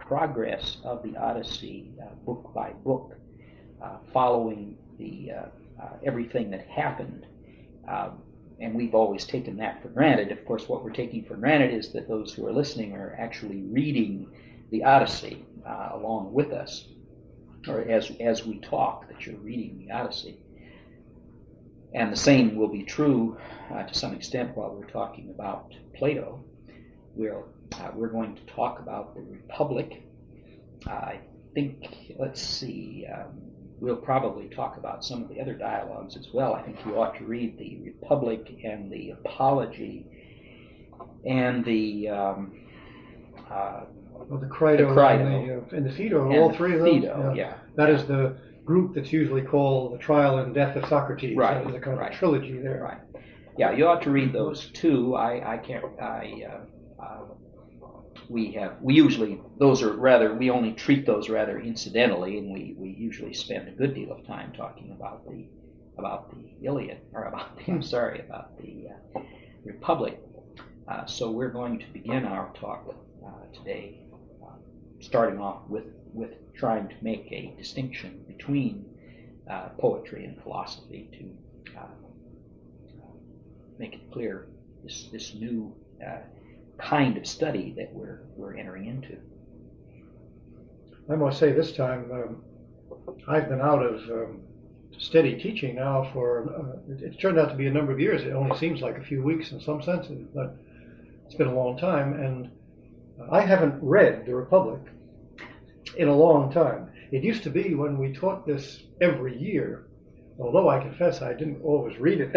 progress of the Odyssey book by book, following everything that happened. And we've always taken that for granted. Of course, what we're taking for granted is that those who are listening are actually reading the Odyssey along with us, or as we talk, that you're reading the Odyssey. And the same will be true to some extent while we're talking about Plato. We're going to talk about the Republic. I think, let's see, we'll probably talk about some of the other dialogues as well. I think you ought to read the Republic and the Apology and the Crito and the Phaedo, all three of those. Yeah. That is the group that's usually called The Trial and Death of Socrates. Right. That is a kind of a trilogy there. Right. Yeah, you ought to read those too. We only treat those rather incidentally, and we usually spend a good deal of time talking about the Iliad, or about the Republic. So we're going to begin our talk today, starting off with trying to make a distinction between poetry and philosophy, to make it clear this new kind of study that we're entering into. I must say this time, I've been out of steady teaching now for, it's turned out to be a number of years. It only seems like a few weeks in some senses, but it's been a long time, and I haven't read the Republic in a long time. It used to be when we taught this every year, although I confess I didn't always read it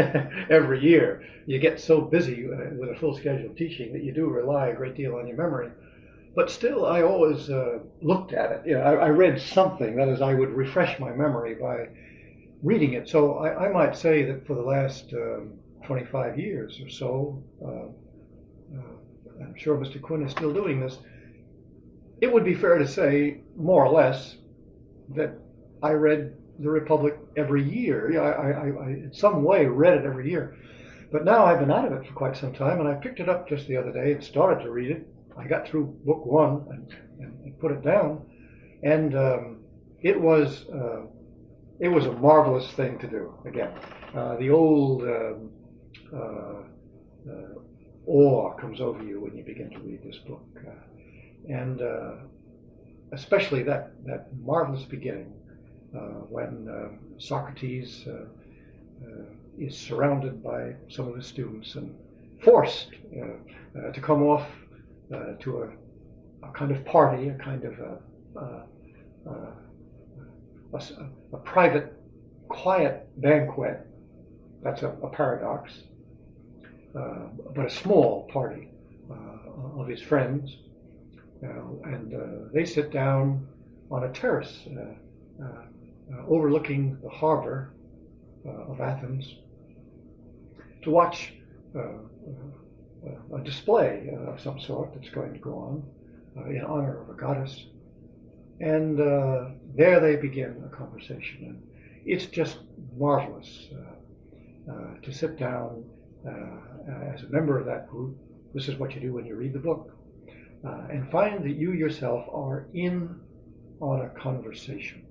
every year. You get so busy with a full schedule of teaching that you do rely a great deal on your memory. But still, I always looked at it. I read something. That is, I would refresh my memory by reading it. So I might say that for the last 25 years or so, I'm sure Mr. Quinn is still doing this, it would be fair to say, more or less, that I read the Republic every year. I in some way read it every year. But now I've been out of it for quite some time, and I picked it up just the other day and started to read it. I got through book one and put it down, and it was a marvelous thing to do. Again, the old awe comes over you when you begin to read this book, and especially that marvelous beginning when Socrates is surrounded by some of his students and forced to come off to a kind of party, a kind of a private, quiet banquet. That's a paradox, but a small party of his friends, and they sit down on a terrace overlooking the harbor of Athens to watch a display of some sort that's going to go on in honor of a goddess. And there they begin a conversation. And it's just marvelous to sit down as a member of that group. This is what you do when you read the book. And find that you yourself are in on a conversation.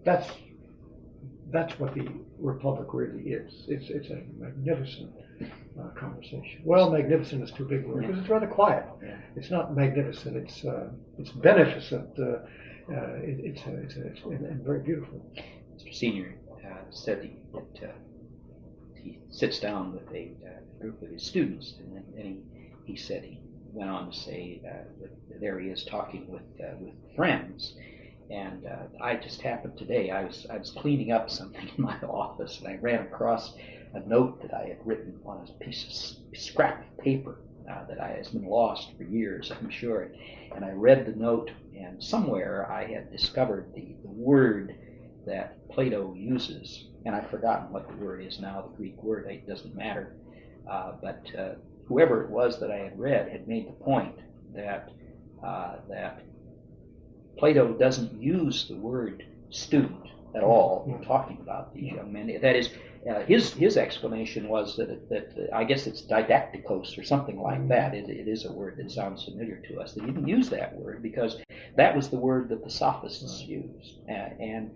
That's what the Republic really is. It's a magnificent conversation. Well, magnificent is too big a word because it's rather quiet. Yeah. It's not magnificent. It's beneficent. It's and very beautiful. Mr. Senior said that he sits down with a group of his students, and then he said he went on to say that there he is talking with friends. And I just happened today, I was cleaning up something in my office, and I ran across a note that I had written on a piece of scrap of paper that has been lost for years, I'm sure. And I read the note, and somewhere I had discovered the word that Plato uses, and I've forgotten what the word is now, the Greek word, it doesn't matter. But whoever it was that I had read had made the point that Plato doesn't use the word student at all in talking about these young men. That is, his explanation was that I guess it's didacticos or something like that. It is a word that sounds familiar to us. They didn't use that word because that was the word that the sophists used, and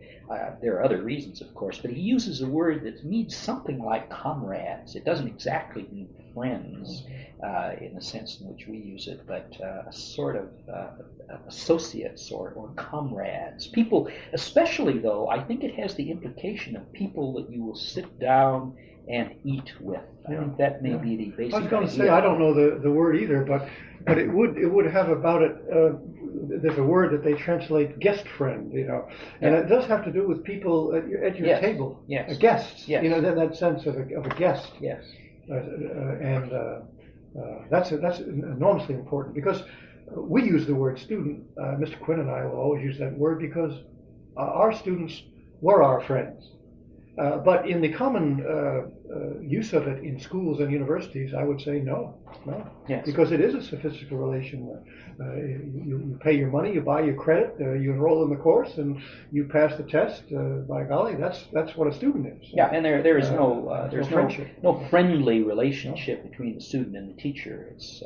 there are other reasons, of course. But he uses a word that means something like comrades. It doesn't exactly mean friends in the sense in which we use it, but a sort of associates or comrades. People, especially though, I think it has the implication of people that you will sit down and eat with. I think that may be the basic idea. I was going to say, I don't know the word either, but it would have about it, there's a word that they translate guest friend, and it does have to do with people at your table. Yes. Guests, yes. That sense of a guest. Yes. And that's enormously important because we use the word student. Mr. Quinn and I will always use that word because our students were our friends. But in the common use of it in schools and universities, I would say no. Yes. Because it is a sophistical relation. You pay your money, you buy your credit, you enroll in the course, and you pass the test. By golly, that's what a student is. Yeah, and there is there's friendship. no friendly relationship between the student and the teacher. It's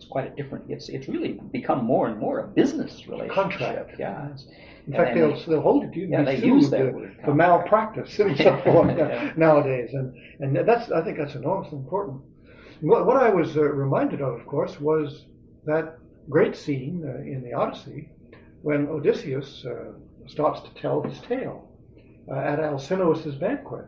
quite a different. It's really become more and more a business relationship. Contract. Yeah. In fact, they'll hold it to you. Yeah, they use that word for malpractice and so forth nowadays, and I think that's enormously important. What I was reminded of course, was that great scene in the Odyssey when Odysseus starts to tell his tale at Alcinous's banquet.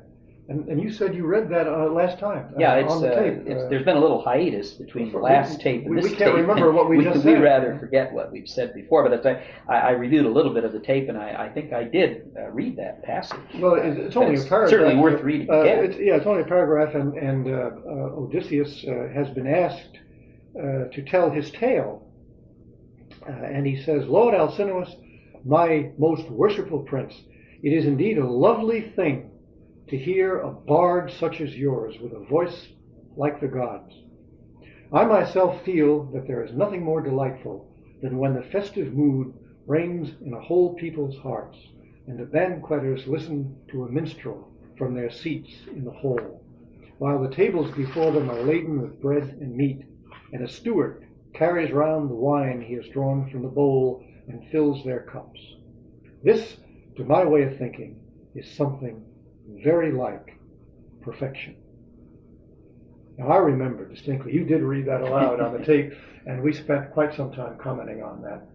And you said you read that last time. Yeah, on the tape. There's been a little hiatus between the last tape and this tape. We can't remember what we just said. We rather forget what we've said before, but I reviewed a little bit of the tape, and I think I did read that passage. Well, it's only a paragraph. Certainly worth reading again. It's only a paragraph, and Odysseus has been asked to tell his tale. And he says, "Lord Alcinous, my most worshipful prince, it is indeed a lovely thing to hear a bard such as yours with a voice like the gods. I myself feel that there is nothing more delightful than when the festive mood reigns in a whole people's hearts, and the banqueters listen to a minstrel from their seats in the hall, while the tables before them are laden with bread and meat, and a steward carries round the wine he has drawn from the bowl and fills their cups. This, to my way of thinking, is something very like perfection." Now I remember distinctly, you did read that aloud on the tape, and we spent quite some time commenting on that.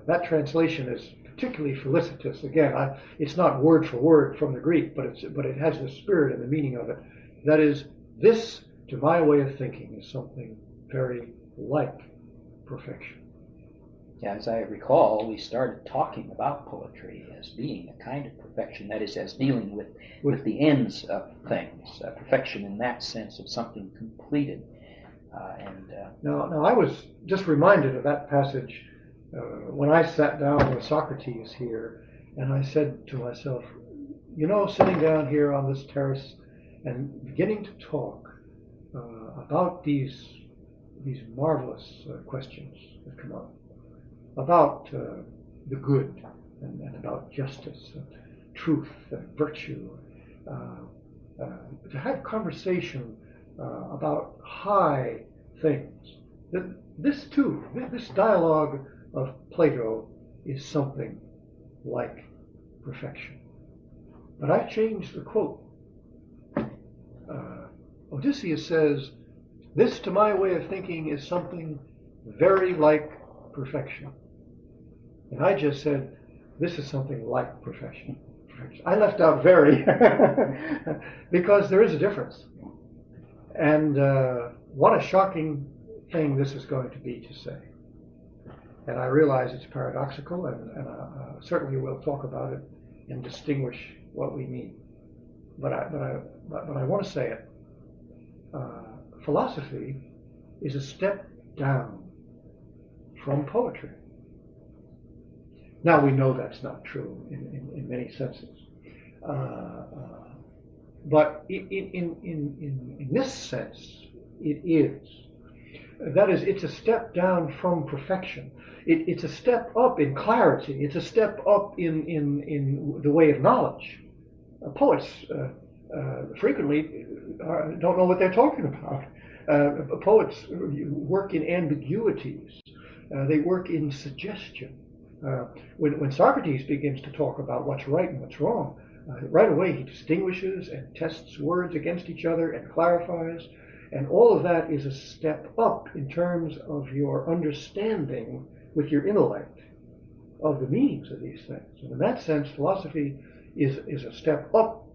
That translation is particularly felicitous. Again, it's not word for word from the Greek, but it has the spirit and the meaning of it. That is, this, to my way of thinking, is something very like perfection. Yeah, as I recall, we started talking about poetry as being a kind of perfection, that is, as dealing with the ends of things, perfection in that sense of something completed. Now, I was just reminded of that passage when I sat down with Socrates here, and I said to myself, sitting down here on this terrace and beginning to talk about these marvelous questions that come up, about the good and about justice, truth, virtue, to have conversation about high things. This too, this dialogue of Plato is something like perfection. But I've changed the quote. Odysseus says, "This, to my way of thinking, is something very like perfection." And I just said, "This is something like perfection." I left out very, because there is a difference. And what a shocking thing this is going to be to say. And I realize it's paradoxical, and certainly we'll talk about it and distinguish what we mean. But I want to say it. Philosophy is a step down from poetry. Now we know that's not true in many senses, but in this sense it is. That is, it's a step down from perfection. It's a step up in clarity. It's a step up in the way of knowledge. Poets frequently don't know what they're talking about. Poets work in ambiguities. They work in suggestion. When Socrates begins to talk about what's right and what's wrong, right away he distinguishes and tests words against each other and clarifies. And all of that is a step up in terms of your understanding with your intellect of the meanings of these things. And in that sense, philosophy is a step up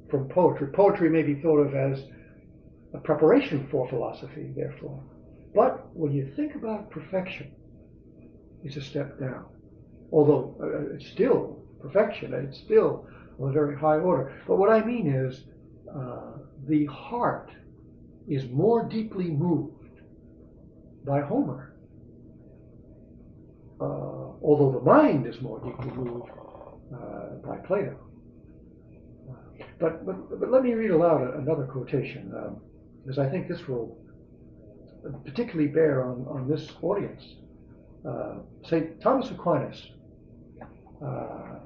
from poetry. Poetry may be thought of as a preparation for philosophy, therefore. But when you think about perfection, it's a step down. Although it's still perfection, it's still of a very high order. But what I mean is the heart is more deeply moved by Homer, although the mind is more deeply moved by Plato. But let me read aloud another quotation, because I think this will particularly bear on this audience. St. Thomas Aquinas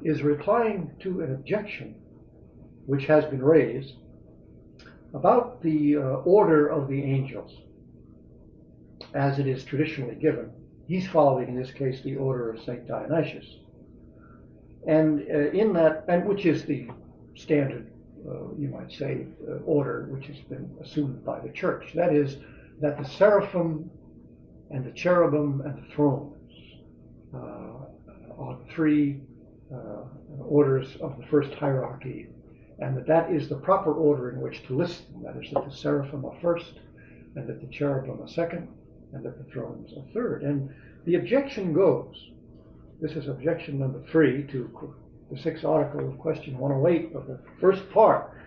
is replying to an objection which has been raised about the order of the angels as it is traditionally given. He's following, in this case, the order of St. Dionysius. And in that, and which is the standard, you might say, order which has been assumed by the church. That is, that the seraphim and the cherubim and the thrones are three orders of the first hierarchy, and that is the proper order in which to list them. That is, that the seraphim are first, and that the cherubim are second, and that the thrones are third. And the objection goes, this is objection number 3 to the 6th article of question 108 of the first part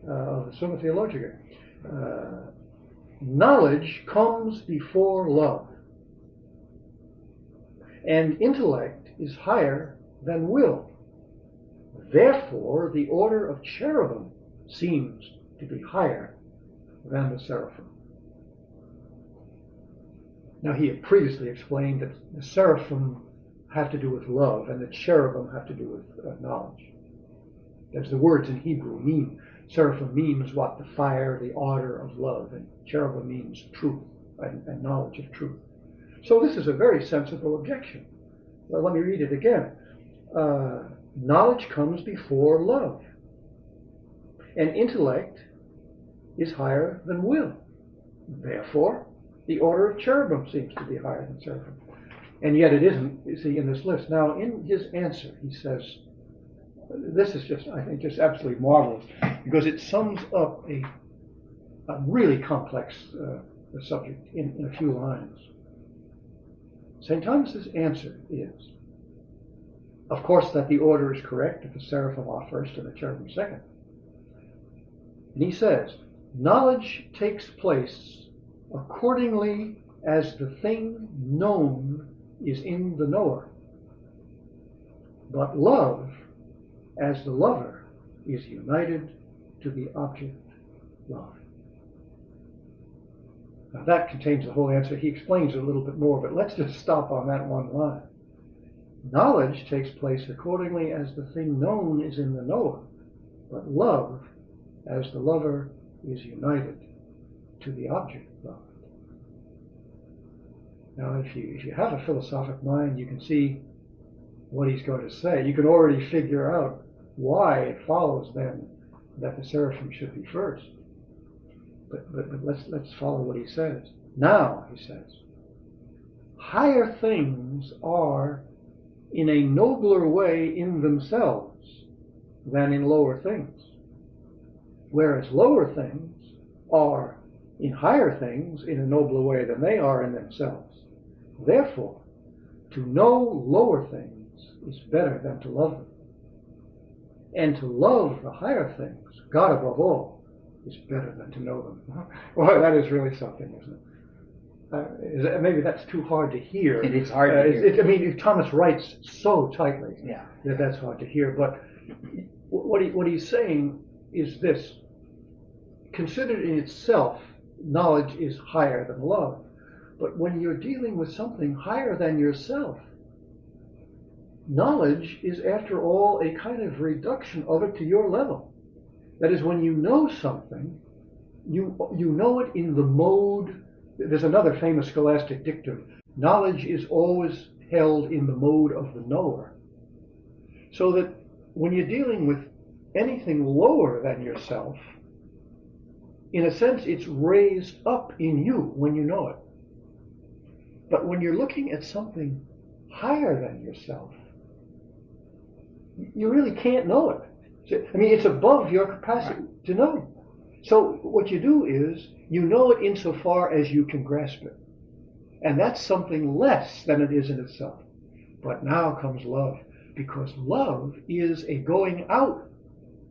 of the Summa Theologica. Knowledge comes before love, and intellect is higher than will. Therefore, the order of cherubim seems to be higher than the seraphim. Now, he had previously explained that the seraphim have to do with love, and the cherubim have to do with knowledge. As the words in Hebrew mean, seraphim means what? The fire, the ardor of love, and cherubim means truth and knowledge of truth. So this is a very sensible objection. Well, let me read it again. Knowledge comes before love, and intellect is higher than will. Therefore, the order of cherubim seems to be higher than seraphim. And yet it isn't, you see, in this list. Now, in his answer, he says, this is just, I think, just absolutely marvelous, because it sums up a really complex subject in a few lines. St. Thomas's answer is, of course, that the order is correct, that the seraphim are first and the cherubim second. And he says, knowledge takes place accordingly as the thing known is in the knower, but love, as the lover, is united to the object loved. Now that contains the whole answer. He explains it a little bit more, but let's just stop on that one line. Knowledge takes place accordingly as the thing known is in the knower, but love, as the lover, is united to the object loved. Now, if you have a philosophic mind, you can see what he's going to say. You can already figure out why it follows then that the seraphim should be first. But let's follow what he says. Now, he says, higher things are in a nobler way in themselves than in lower things, whereas lower things are in higher things in a nobler way than they are in themselves. Therefore, to know lower things is better than to love them. And to love the higher things, God above all, is better than to know them. Well, that is really something, isn't it? Maybe that's too hard to hear. It is hard to hear. I mean, Thomas writes so tightly that that's hard to hear. But what he's saying is this. Considered in itself, knowledge is higher than love. But when you're dealing with something higher than yourself, knowledge is, after all, a kind of reduction of it to your level. That is, when you know something, you know it in the mode. There's another famous scholastic dictum: knowledge is always held in the mode of the knower. So that when you're dealing with anything lower than yourself, in a sense, it's raised up in you when you know it. But when you're looking at something higher than yourself, you really can't know it. I mean, it's above your capacity to know. So what you do is, you know it insofar as you can grasp it. And that's something less than it is in itself. But now comes love, because love is a going out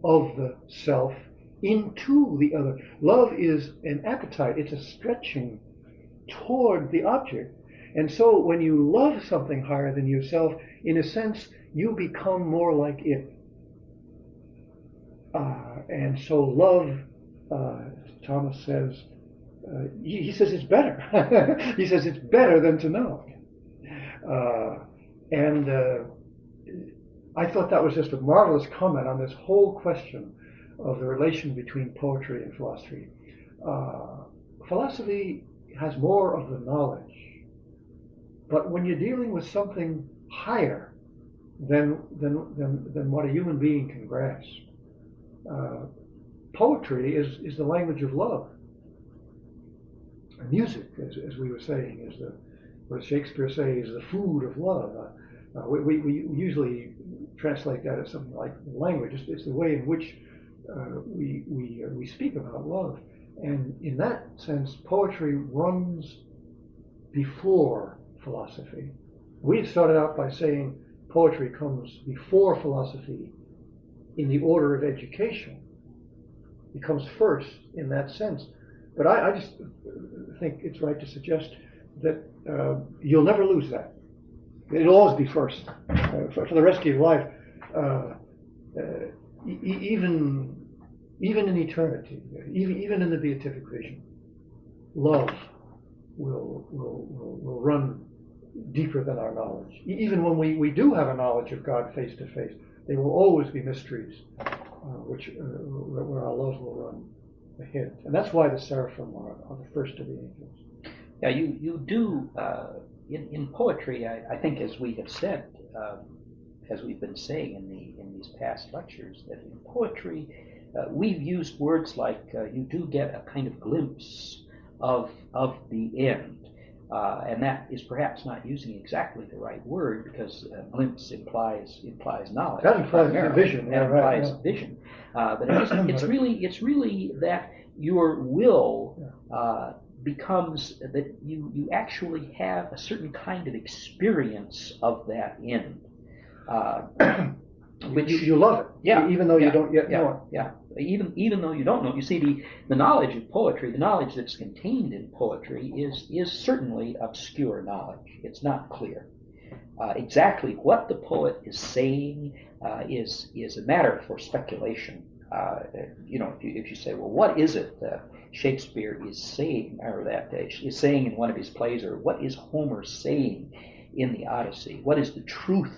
of the self into the other. Love is an appetite. It's a stretching toward the object. And so when you love something higher than yourself, in a sense, you become more like it. And so love, Thomas says, he says it's better. He says it's better than to know. And I thought that was just a marvelous comment on this whole question of the relation between poetry and philosophy. Philosophy has more of the knowledge, but when you're dealing with something higher than what a human being can grasp, poetry is the language of love. Music, as we were saying, is what Shakespeare says, is the food of love. We usually translate that as something like language. It's the way in which we speak about love. And in that sense, poetry runs before philosophy. We started out by saying poetry comes before philosophy in the order of education. It comes first in that sense. But I just think it's right to suggest that you'll never lose that. It'll always be first for the rest of your life, even in eternity, even in the beatific vision. Love will run deeper than our knowledge. Even when we do have a knowledge of God face to face, they will always be mysteries, where our love will run ahead. And that's why the seraphim are the first of the angels. Yeah, you do, in poetry, I think, as we have said, as we've been saying in these past lectures, that in poetry, we've used words like, you do get a kind of glimpse of the end. And that is perhaps not using exactly the right word, because glimpse implies knowledge. That implies vision. That implies vision. But it's really that your will becomes that you actually have a certain kind of experience of that end. Which you love it, even though you don't yet know it. Yeah, even though you don't know it. You see, the knowledge of poetry, the knowledge that's contained in poetry, is certainly obscure knowledge. It's not clear. Exactly what the poet is saying is a matter for speculation. If you say, well, what is it that Shakespeare is saying, or that is saying in one of his plays, or what is Homer saying in the Odyssey? What is the truth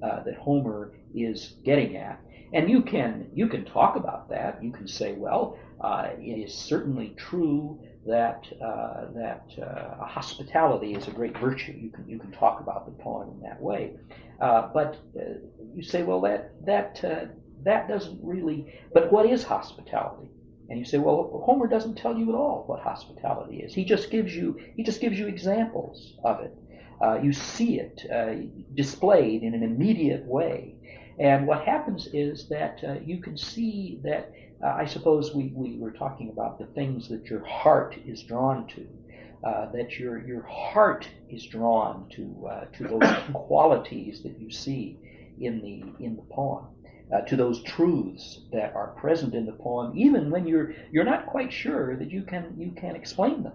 that Homer is getting at? And you can talk about that. You can say, well, it is certainly true that hospitality is a great virtue. You can talk about the poem in that way. But you say, well, that doesn't really. But what is hospitality? And you say, well, Homer doesn't tell you at all what hospitality is. He just gives you examples of it. You see it displayed in an immediate way. And what happens is that you can see that, I suppose we were talking about the things that your heart is drawn to, that your heart is drawn to those qualities that you see in the poem, to those truths that are present in the poem, even when you're not quite sure that you can explain them.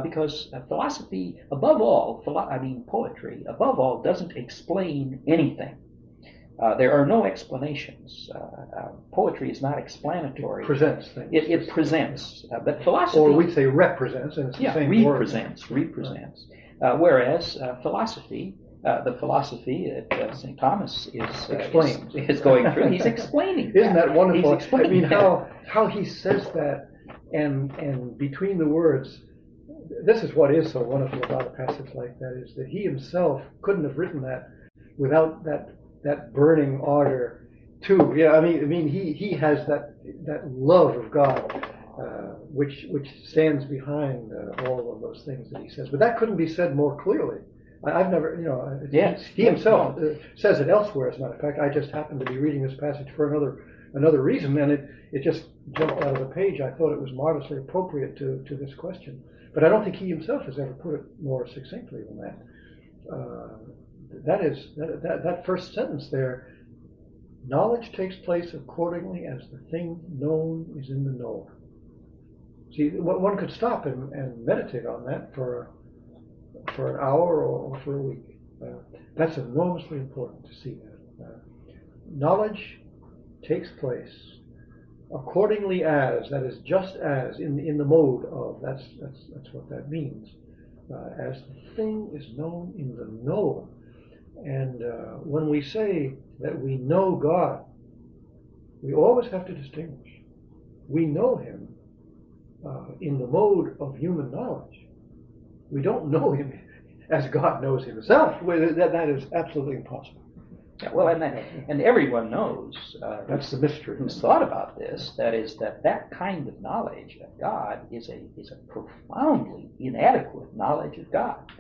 Because philosophy, poetry, above all, doesn't explain anything. There are no explanations. Poetry is not explanatory. It presents things. It presents. But philosophy... Or we'd say represents, and it's the same word. Represents. Whereas philosophy The philosophy that St. Thomas Explains. is going through. He's explaining. Isn't that wonderful? He's explaining how he says that, and between the words, this is what is so wonderful about a passage like that, is that he himself couldn't have written that without that burning ardor too. Yeah, I mean he has that love of God, which stands behind all of those things that he says. But that couldn't be said more clearly. I've never, Yes. he himself says it elsewhere. As a matter of fact, I just happened to be reading this passage for another reason, and it just jumped out of the page. I thought it was marvelously appropriate to this question. But I don't think he himself has ever put it more succinctly than that. That first sentence there: knowledge takes place accordingly as the thing known is in the knower. See, one could stop and meditate on that for an hour or for a week. That's enormously important to see that. Knowledge takes place accordingly as, that is, just as, in the mode of, that's what that means, as the thing is known in the knower. And when we say that we know God, we always have to distinguish. We know him in the mode of human knowledge. We don't know him as God knows himself. That is absolutely impossible. Yeah, well, and everyone knows. That's the mystery. Who's thought about this? That is that kind of knowledge of God is a profoundly inadequate knowledge of God.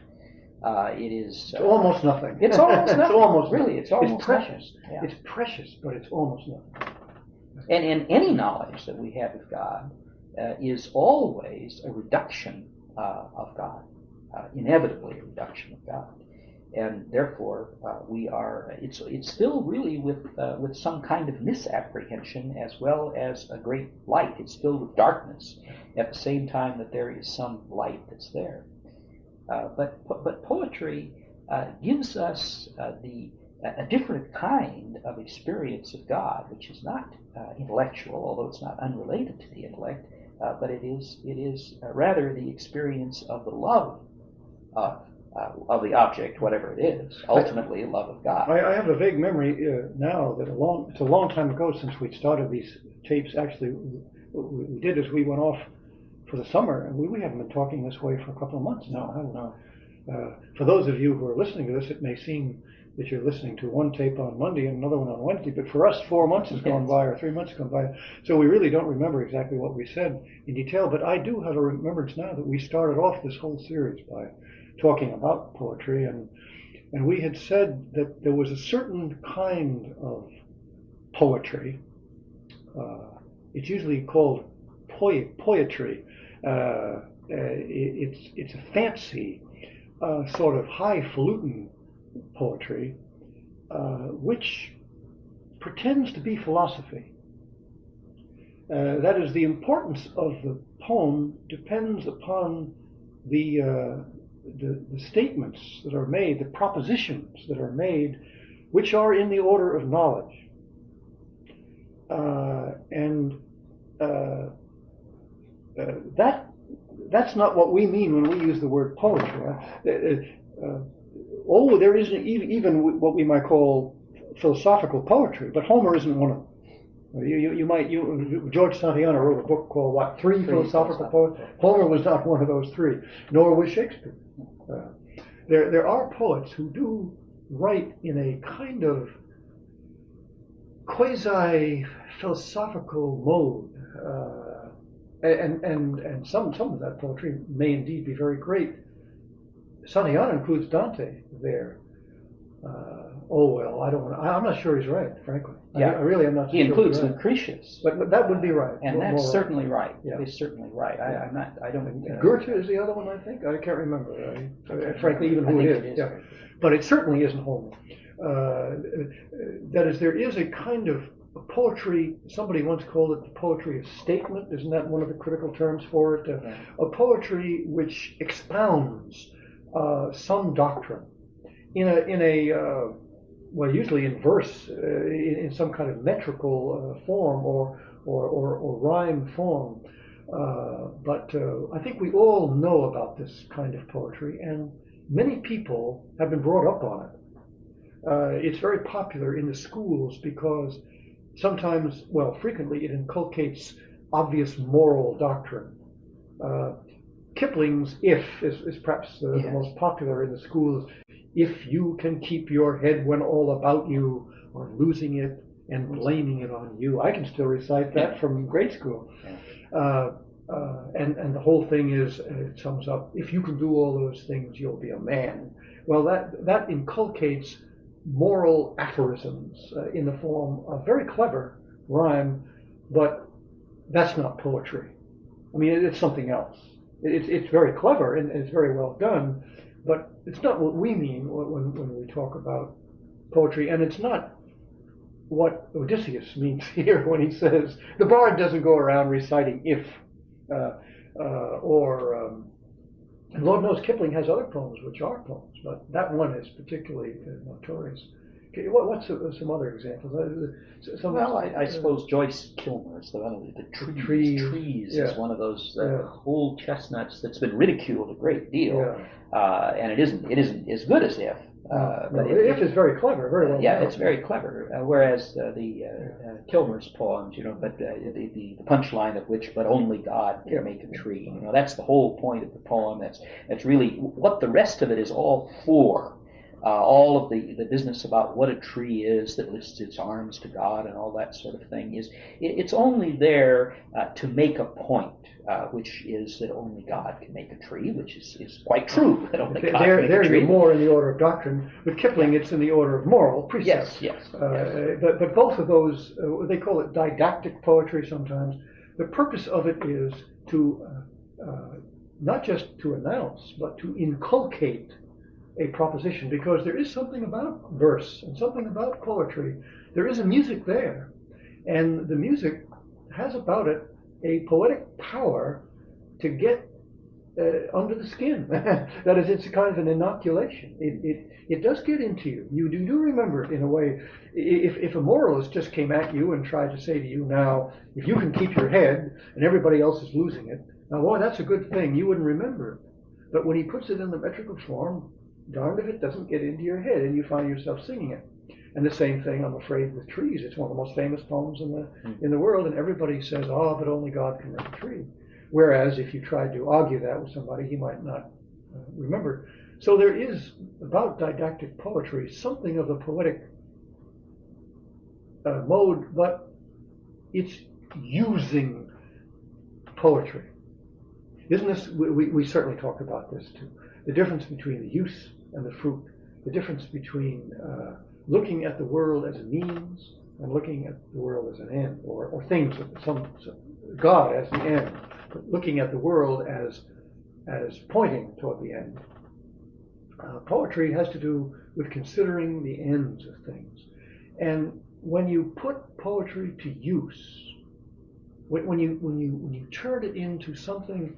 It is. It's almost nothing. It's almost nothing. It's almost really. It's almost it's precious. Nothing. Yeah. It's precious, but it's almost nothing. And any knowledge that we have of God is always a reduction of God. Inevitably a reduction of God, and therefore we are. It's still really with some kind of misapprehension as well as a great light. It's filled with darkness at the same time that there is some light that's there. But poetry gives us a different kind of experience of God, which is not intellectual, although it's not unrelated to the intellect, but it is rather the experience of the love of the object, whatever it is, ultimately love of God. I have a vague memory now that it's a long time ago since we started these tapes. Actually, we did as we went off for the summer, and we haven't been talking this way for a couple of months now. No. For those of you who are listening to this, it may seem that you're listening to one tape on Monday and another one on Wednesday, but for us, 4 months has gone by, or 3 months has gone by, so we really don't remember exactly what we said in detail. But I do have a remembrance now that we started off this whole series by talking about poetry, and we had said that there was a certain kind of poetry. It's usually called poetry. It's a fancy, sort of highfalutin poetry, which pretends to be philosophy. That is, the importance of the poem depends upon the statements that are made, the propositions that are made, which are in the order of knowledge. That's not what we mean when we use the word poetry. There isn't even what we might call philosophical poetry, but Homer isn't one of them. George Santayana wrote a book called Three Philosophical Poets. Homer was not one of those three, nor was Shakespeare. There are poets who do write in a kind of quasi-philosophical mode, and some of that poetry may indeed be very great. Santayana includes Dante there. I'm not sure he's right, frankly. Yeah. I really am not sure. He includes right. Lucretius. But that would be right. And that's certainly right. Yeah. It's certainly right. I don't. Goethe is the other one, I think. I can't remember. Frankly, even who it is. Yeah. But it certainly isn't Homer. That is, there is a kind of poetry. Somebody once called it the poetry of statement. Isn't that one of the critical terms for it? A poetry which expounds some doctrine usually in verse, in some kind of metrical form or rhyme form. But I think we all know about this kind of poetry, and many people have been brought up on it. It's very popular in the schools because sometimes, well, frequently it inculcates obvious moral doctrine. Uh, Kipling's "If" is perhaps the most popular in the schools. If you can keep your head when all about you are losing it and blaming it on you. I can still recite that from grade school. And the whole thing is, it sums up, if you can do all those things, you'll be a man. Well, that inculcates moral aphorisms in the form of very clever rhyme, but that's not poetry. I mean, it's something else. It's very clever and it's very well done, but it's not what we mean when we talk about poetry, and it's not what Odysseus means here when he says the bard doesn't go around reciting if, and Lord knows Kipling has other poems which are poems, but that one is particularly notorious. Okay, what's some other examples? I suppose Joyce Kilmer's the trees is one of those old chestnuts that's been ridiculed a great deal, and it isn't as good as if. But if is very clever, very well. Yeah, it's very clever. Whereas Kilmer's poems, but the punchline of which, but only God can make a tree. That's the whole point of the poem. That's really what the rest of it is all for. All of the business about what a tree is that lifts its arms to God and all that sort of thing it's only there to make a point, which is that only God can make a tree, which is quite true. That only God can make a tree. They're more in the order of doctrine. With Kipling, it's in the order of moral precepts. Yes. But both of those, they call it didactic poetry sometimes. The purpose of it is to not just to announce, but to inculcate a proposition, because there is something about verse and something about poetry. There is a music there, and the music has about it a poetic power to get under the skin. That is, it's a kind of an inoculation. It does get into you. You do remember it in a way. If a moralist just came at you and tried to say to you, now, if you can keep your head and everybody else is losing it, now, boy, that's a good thing. You wouldn't remember it. But when he puts it in the metrical form, darned if it doesn't get into your head and you find yourself singing it. And the same thing, I'm afraid, with trees. It's one of the most famous poems in the world, and everybody says, oh, but only God can make a tree. Whereas if you tried to argue that with somebody, he might not remember. So there is, about didactic poetry, something of the poetic mode, but it's using poetry. Isn't this, we certainly talk about this too. The difference between the use and the fruit, the difference between looking at the world as a means and looking at the world as an end, or things, some God as the end, but looking at the world as pointing toward the end. Poetry has to do with considering the ends of things. And when you put poetry to use, when you turn it into something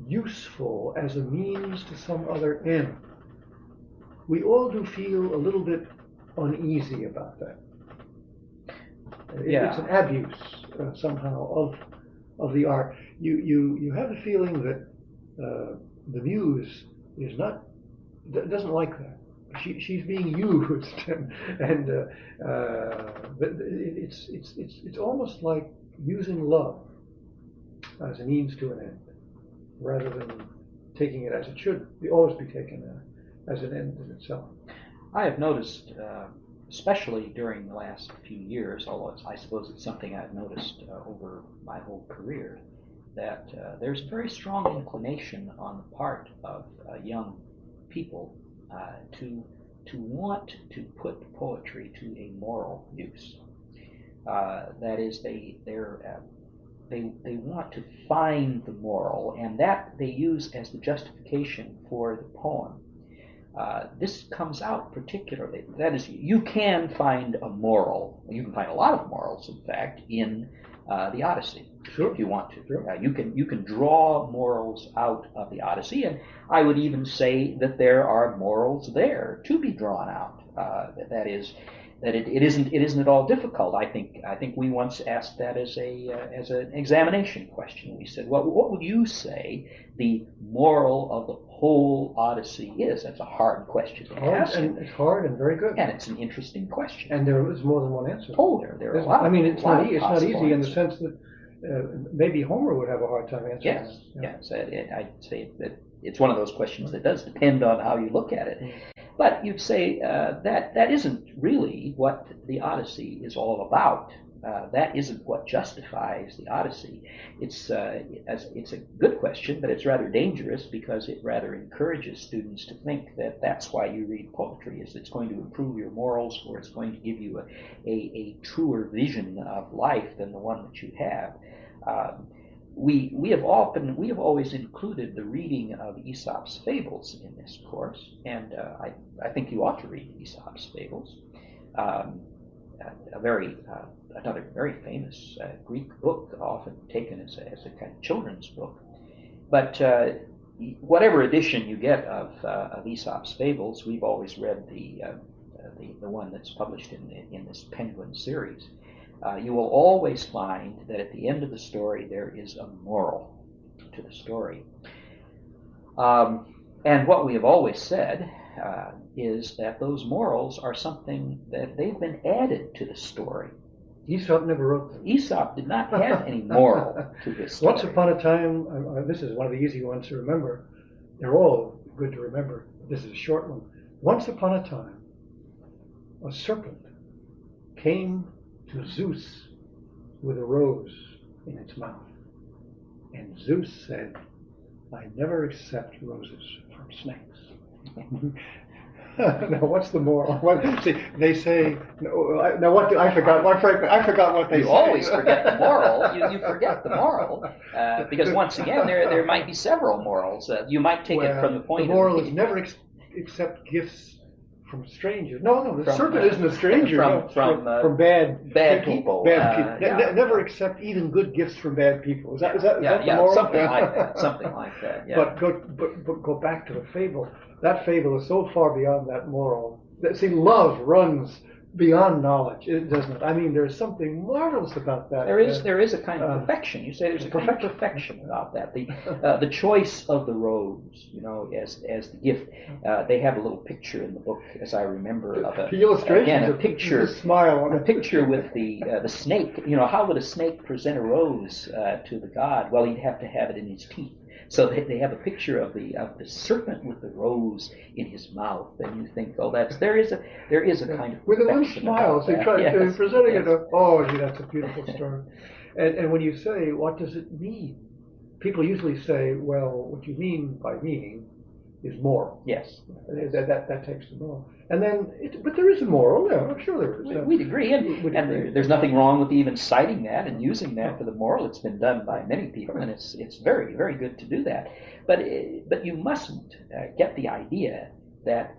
useful as a means to some other end, we all do feel a little bit uneasy about that. It's an abuse somehow of the art. You have the feeling that the muse doesn't like that. She's being used, and it's almost like using love as a means to an end, rather than taking it as it should always be taken as an end in itself. I have noticed, especially during the last few years, although I suppose it's something I've noticed over my whole career, that there's a very strong inclination on the part of young people to want to put poetry to a moral use. That is, they want to find the moral, and that they use as the justification for the poem. This comes out particularly. That is, you can find a moral. You can find a lot of morals, in fact, in the Odyssey, sure, if you want to. Sure. You can draw morals out of the Odyssey, and I would even say that there are morals there to be drawn out. That is, that it isn't at all difficult. I think we once asked that as an examination question. We said, what would you say the moral of the whole Odyssey is? That's a hard question to ask. And it's hard and very good. And it's an interesting question. And there is more than one answer. Oh, there are a lot. I mean, it's not easy in the answers. sense that maybe Homer would have a hard time answering. Yes, yes. I'd say that it's one of those questions that does depend on how you look at it. But you'd say that isn't really what the Odyssey is all about. That isn't what justifies the Odyssey. It's a good question, but it's rather dangerous because it rather encourages students to think that that's why you read poetry, is it's going to improve your morals or it's going to give you a truer vision of life than the one that you have. We have always included the reading of Aesop's fables in this course, and I think you ought to read Aesop's fables. Another very famous Greek book, often taken as a kind of children's book. But whatever edition you get of Aesop's fables, we've always read the one that's published in this Penguin series. You will always find that at the end of the story there is a moral to the story. And what we have always said is that those morals are something that they've been added to the story. Aesop never wrote them. Aesop did not have any moral to his story. Once upon a time, this is one of the easy ones to remember. They're all good to remember. This is a short one. Once upon a time, a serpent came to Zeus with a rose in its mouth. And Zeus said, "I never accept roses from snakes." Now, what's the moral? They say. Now, what do I forgot? I forgot what they say. You always forget the moral. You forget the moral because once again, there might be several morals. You might take it from the point. The moral is never accept gifts from strangers. No, the serpent isn't a stranger. From bad people. Bad people. Never accept even good gifts from bad people. Is that the moral? Something like that. Something like that. Yeah. But go back to the fable. That fable is so far beyond that moral. See, love runs beyond knowledge, doesn't it? I mean, there's something marvelous about that. There is a kind of perfection. You say there's a kind of perfection about that. The choice of the rose, as the gift. They have a little picture in the book, as I remember, of the illustration. Again, a picture. Smile on a picture with the snake. How would a snake present a rose to the god? Well, he'd have to have it in his teeth. So they have a picture of the serpent with the rose in his mouth, and you think, there is a kind of with a little smile. So presenting it. Gee, that's a beautiful story. And when you say, what does it mean? People usually say, well, what you mean by meaning is moral. Yes. That takes the moral. And then, but there is a moral. Yeah, I'm sure there is. We'd agree, and there's nothing wrong with even citing that and using that for the moral. It's been done by many people, and it's very, very good to do that. But you mustn't get the idea that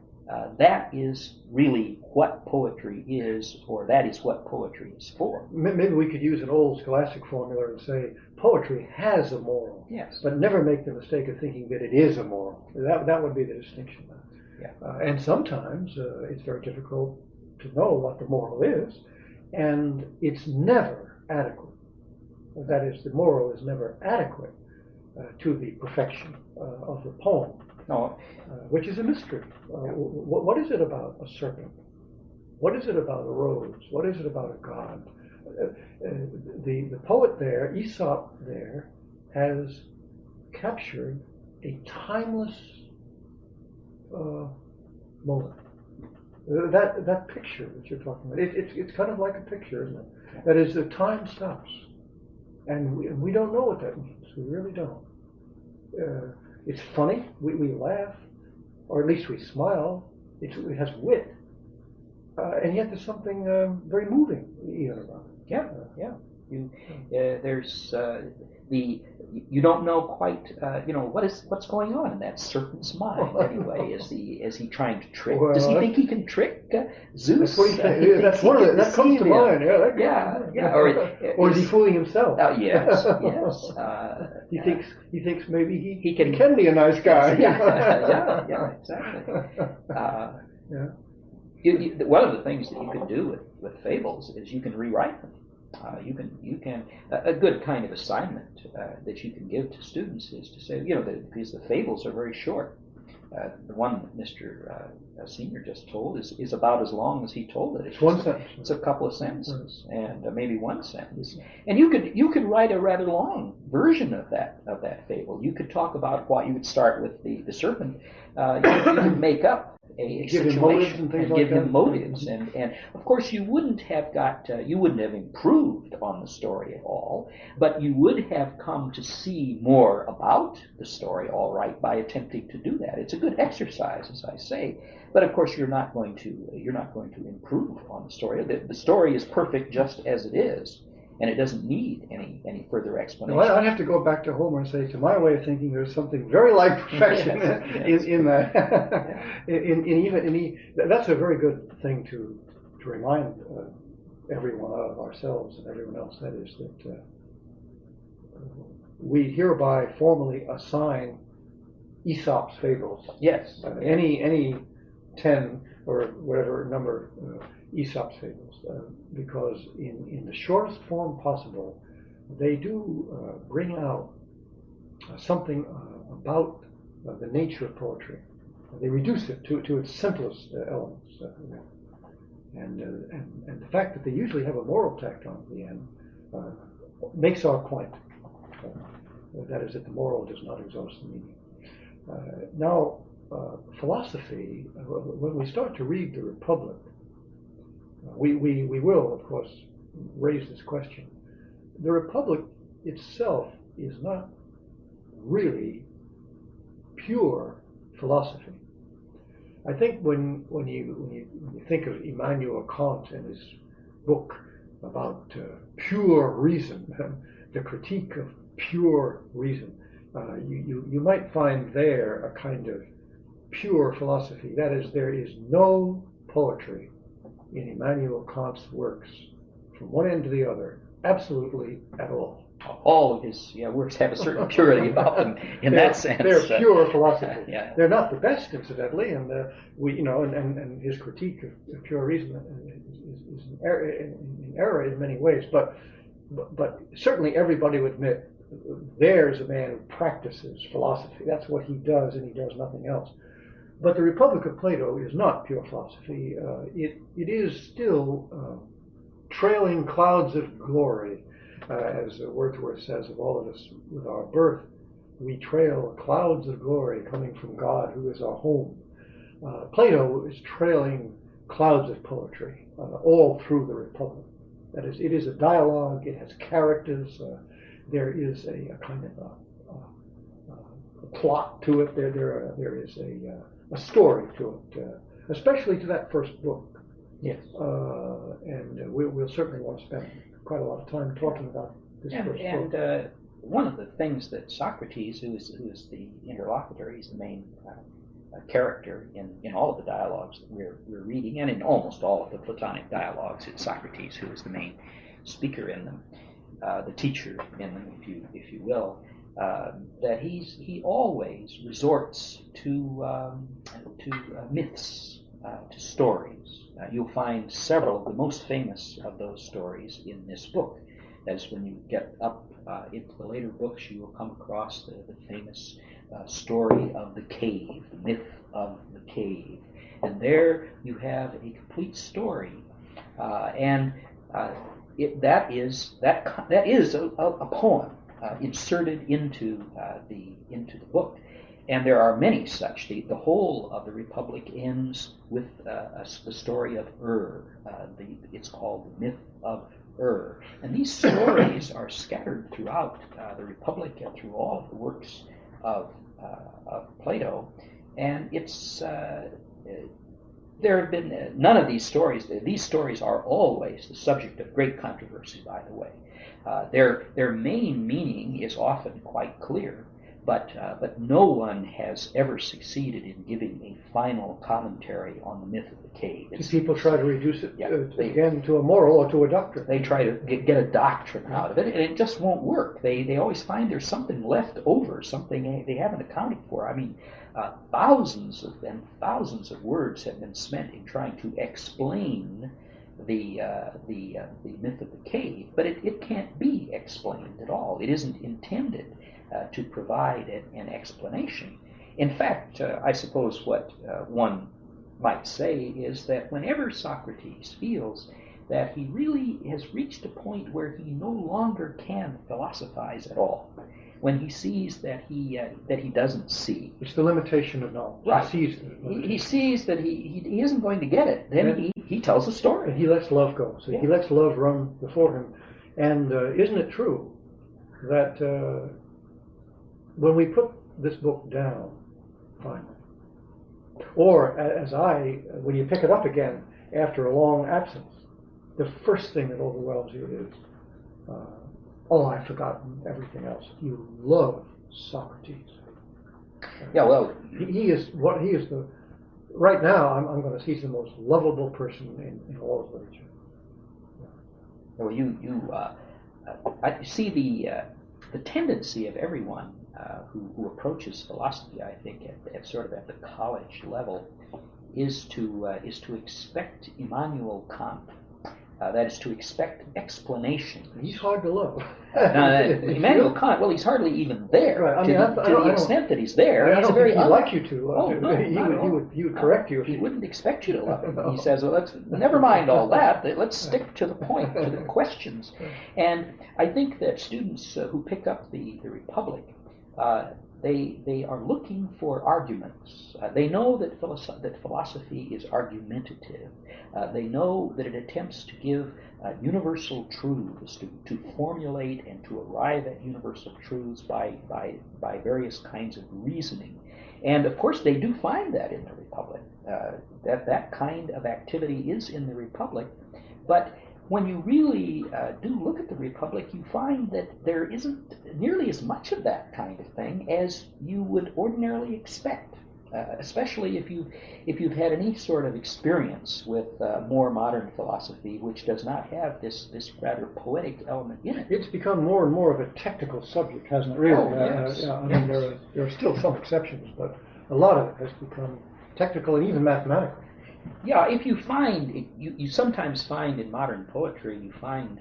that is really what poetry is, or that is what poetry is for. Maybe we could use an old scholastic formula and say poetry has a moral, yes, but never make the mistake of thinking that it is a moral. That would be the distinction. Yeah. And sometimes it's very difficult to know what the moral is, and it's never adequate. That is, the moral is never adequate to the perfection of the poem. No. Which is a mystery. What is it about a serpent? What is it about a rose? What is it about a god? The poet there, Esop there, has captured a timeless moment. That picture that you're talking about, it's kind of like a picture, isn't it? That is, the time stops. And we don't know what that means. We really don't. It's funny. We laugh, or at least we smile. It has wit, and yet there's something very moving even about it. Yeah. There's you don't know quite what's going on in that serpent's mind anyway. Is he trying to trick? Does he think he can trick Zeus? That's what he thinks. That's one of it. That comes to mind. Yeah. Or is he fooling himself? Yes. He thinks maybe he can be a nice guy. Yeah, exactly. One of the things that you can do with fables is you can rewrite them. You can a good kind of assignment that you can give to students is to say, because the fables are very short. The one that Mr. Senior just told is about as long as he told it. It's one sentence. It's a couple of sentences, and maybe one sentence. And you could write a rather long version of that fable. You could talk about what you would start with the serpent. You could make up a give situation him motives and things and like give him that. motives, and of course you wouldn't have improved on the story at all, but you would have come to see more about the story, all right, by attempting to do that. It's a good exercise, as I say, but of course you're not going to improve on the story. The story is perfect just as it is, and it doesn't need any further explanation. Well, I'd have to go back to Homer and say, to my way of thinking, there's something very like perfection in that. That's a very good thing to remind everyone of, ourselves and everyone else. That is that we hereby formally assign Aesop's fables. Yes. Any 10 or whatever number Aesop's fables, because in the shortest form possible, they do bring out something about the nature of poetry. They reduce it to its simplest elements, and the fact that they usually have a moral tack on at the end makes our point. That is, that the moral does not exhaust the meaning. Now, philosophy, when we start to read the Republic, we will, of course, raise this question. The Republic itself is not really pure philosophy. I think when you think of Immanuel Kant and his book about pure reason, the critique of pure reason, you might find there a kind of pure philosophy. That is, there is no poetry in Immanuel Kant's works from one end to the other, absolutely at all. All of his works have a certain purity about them in that sense. They're pure philosophy. Yeah. They're not the best, incidentally, and and his critique of pure reason is in error in many ways. But certainly everybody would admit there's a man who practices philosophy. That's what he does, and he does nothing else. But the Republic of Plato is not pure philosophy. It is still trailing clouds of glory. As Wordsworth says of all of us with our birth, we trail clouds of glory coming from God, who is our home. Plato is trailing clouds of poetry all through the Republic. That is, it is a dialogue, it has characters, there is a kind of a plot to it, there is a story to it, especially to that first book. Yes. And we'll certainly want to spend quite a lot of time talking about this first book. And one of the things that Socrates, who is the interlocutor, he's the main character in all of the dialogues that we're reading, and in almost all of the Platonic dialogues, it's Socrates who is the main speaker in them, the teacher in them, if you will. That he always resorts to myths, to stories. You'll find several of the most famous of those stories in this book. As when you get up into the later books, you will come across the famous story of the cave, the myth of the cave. And there you have a complete story, and that is a poem inserted into the book. And there are many such. The whole of the Republic ends with the story of it's called the myth of And these stories are scattered throughout the Republic and through all of the works of Plato. And there have been none of these stories. These stories are always the subject of great controversy, by the way. Their main meaning is often quite clear. But no one has ever succeeded in giving a final commentary on the myth of the cave. People try to reduce it again to a moral or to a doctrine. They try to get a doctrine out of it, and it just won't work. They always find there's something left over, something they haven't accounted for. I mean, thousands of words have been spent in trying to explain the myth of the cave, but it can't be explained at all. It isn't intended to provide an explanation. In fact, I suppose what one might say is that whenever Socrates feels that he really has reached a point where he no longer can philosophize at all, when he sees that he doesn't see. It's the limitation of knowledge. Right. He sees that he isn't going to get it. Then he tells a story. And he lets love go. So he lets love run before him. And isn't it true that when we put this book down, finally, or when you pick it up again after a long absence, the first thing that overwhelms you is, I've forgotten everything else. You love Socrates. Yeah, well, he is the. Right now, I'm going to see he's the most lovable person in all of literature. Well, I see the tendency of everyone who approaches philosophy, I think, at sort of at the college level, is to expect Immanuel Kant. That is to expect explanation. He's hard to love. Immanuel Kant, well, he's hardly even there. Right. To the extent that he's there, he's very he'd like you to. He would correct you. He wouldn't expect you to love him. No. He says, well, let's never mind all that. Let's stick to the point, to the questions. And I think that students who pick up the Republic, they are looking for arguments. They know that philosophy is argumentative. They know that it attempts to give universal truths, to formulate and to arrive at universal truths by various kinds of reasoning. And of course they do find that in the Republic. That kind of activity is in the Republic. But when you really do look at the Republic, you find that there isn't nearly as much of that kind of thing as you would ordinarily expect, especially if you've had any sort of experience with more modern philosophy, which does not have this rather poetic element in it. It's become more and more of a technical subject, hasn't it, really? Yes. I mean, there are still some exceptions, but a lot of it has become technical and even mathematical. Yeah, if you find you sometimes find in modern poetry you find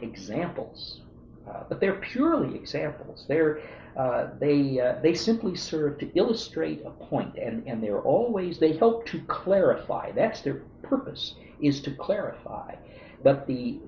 examples, but they're purely examples. They simply serve to illustrate a point, and they help to clarify. That's their purpose, is to clarify. But the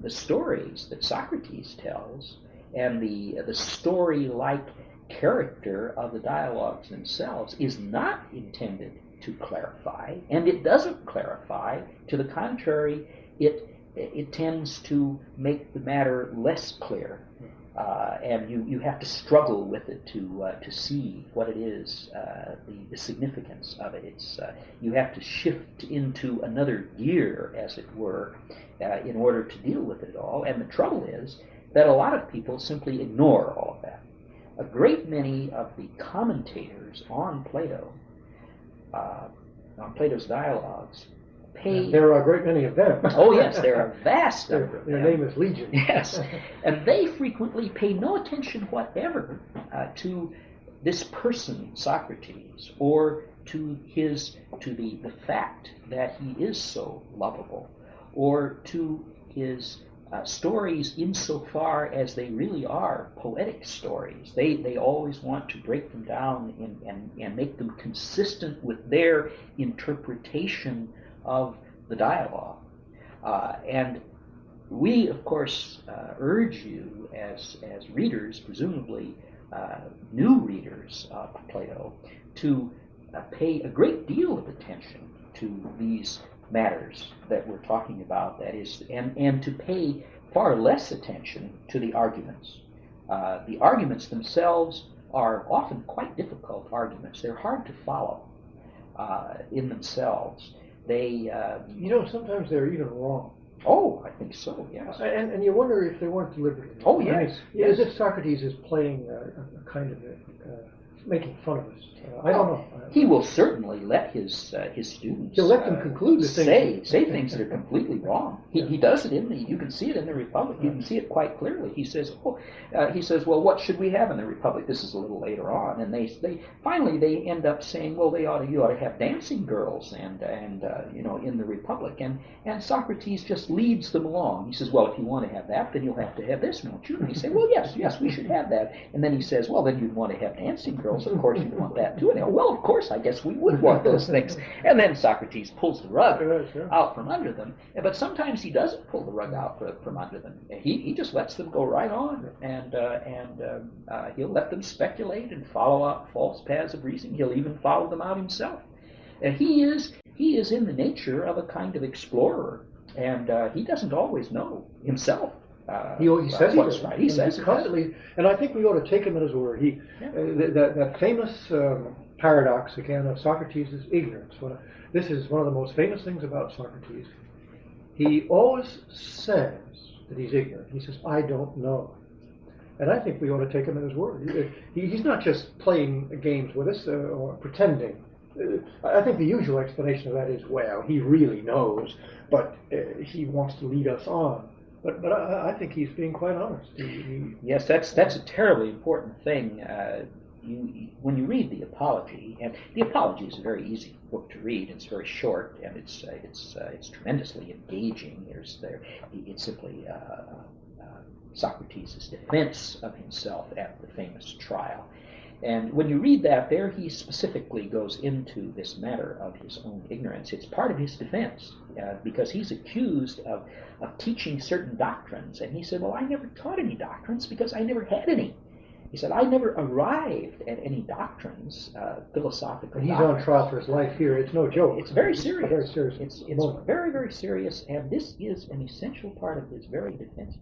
stories that Socrates tells and the story-like character of the dialogues themselves is not intended to clarify, and it doesn't clarify. To the contrary, it tends to make the matter less clear, and you have to struggle with it to see what it is, the significance of it. You have to shift into another gear, as it were, in order to deal with it all. And the trouble is that a lot of people simply ignore all of that. A great many of the commentators on Plato, on Plato's dialogues, and there are a great many of them. Oh yes, there are a vast number of them. Their name is Legion. Yes, and they frequently pay no attention whatever to this person, Socrates, or to the fact that he is so lovable, or to his stories insofar as they really are poetic stories. They always want to break them down and make them consistent with their interpretation of the dialogue. And we, of course, urge you as readers, presumably new readers of Plato, to pay a great deal of attention to these matters that we're talking about, that is, and to pay far less attention to the arguments. The arguments themselves are often quite difficult arguments. They're hard to follow in themselves. They, sometimes they're even wrong. Oh, I think so, yes. And you wonder if they weren't deliberate. Oh, yes. As if Socrates is playing a kind of making fun of us. I don't know. He will certainly let his students. He'll let them conclude the things. Say things that are completely wrong. He does it you can see it in the Republic. You can see it quite clearly. He says, well, what should we have in the Republic? This is a little later on, and they finally end up saying, well, you ought to have dancing girls and in the Republic, and Socrates just leads them along. He says, well, if you want to have that, then you'll have to have this, don't you? And they say, well, yes, we should have that. And then he says, well, then you'd want to have dancing girls. girls, of course you want that too. And they go, well, of course, I guess we would want those things. And then Socrates pulls the rug out from under them. But sometimes he doesn't pull the rug out from under them. He just lets them go right on, and he'll let them speculate and follow out false paths of reasoning. He'll even follow them out himself. He is in the nature of a kind of explorer, and he doesn't always know himself. He says what's right. He says constantly, and I think we ought to take him at his word. That famous paradox again of Socrates' ignorance. This is one of the most famous things about Socrates. He always says that he's ignorant. He says, "I don't know," and I think we ought to take him at his word. He's not just playing games with us or pretending. I think the usual explanation of that is, well, he really knows, but he wants to lead us on. But I think he's being quite honest. Yes, that's a terribly important thing. When you read the Apology, and the Apology is a very easy book to read. It's very short, and it's tremendously engaging. It's simply Socrates' defense of himself at the famous trial. And when you read that, there he specifically goes into this matter of his own ignorance. It's part of his defense, because he's accused of teaching certain doctrines. And he said, well, I never taught any doctrines because I never had any. He said, I never arrived at any doctrines, philosophical He's doctrines. on trial for his life here. It's no joke. It's very serious. Very serious. It's very, very serious, and this is an essential part of his very defense.